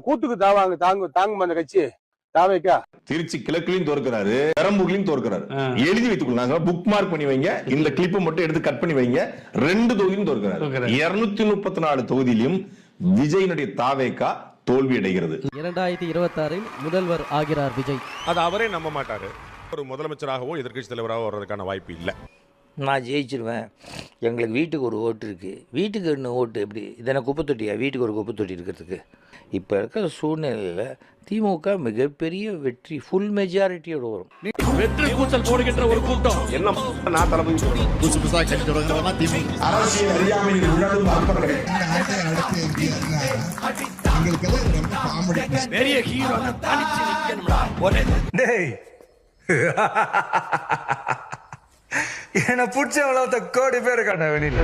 கூத்துக்கு தாங்கும் அந்த கட்சி தாவேக்கா. திருச்சி கிழக்குலயும் தோற்கிறாரு, பெரம்பூர்லயும் தோற்கிறாரு. எழுதி வைத்துக்கொள்ளாங்க, புக் மார்க் பண்ணி வைங்க. இந்த கிளிப்பை மட்டும் எடுத்து கட் பண்ணி வைங்க. 2 தொகுதியும் தோற்கிறாரு. 234 தொகுதியிலும் விஜயினுடைய தாவேக்கா தோல்வி அடைகிறது. 2026 முதல்வர் ஆகிறார் விஜய். அது அவரே நம்ப மாட்டாரு. ஒரு முதலமைச்சராகவோ எதிர்கட்சி தலைவராகவோ வர்றதுக்கான வாய்ப்பு இல்லை. நான் ஜெயிச்சிருவேன், எங்களுக்கு வீட்டுக்கு ஒரு ஓட்டு இருக்குது. வீட்டுக்கு என்ன ஓட்டு எப்படி இதனை குப்பை தொட்டியா? வீட்டுக்கு ஒரு குப்பை தொட்டி இருக்கிறதுக்கு இப்போ இருக்கிற சூழ்நிலையில் திமுக மிகப்பெரிய வெற்றி, ஃபுல் மெஜாரிட்டியோட வரும். வெற்றி கூச்சல் போடுகின்ற ஒரு கூட்டம் என்ன நான் தளபதி பெரிய ஹீரோ தனிச்சு நிக்கணும்டா. என்ன பிடிச்சவள கோடி பேர் இருக்காண்டா வெளியில.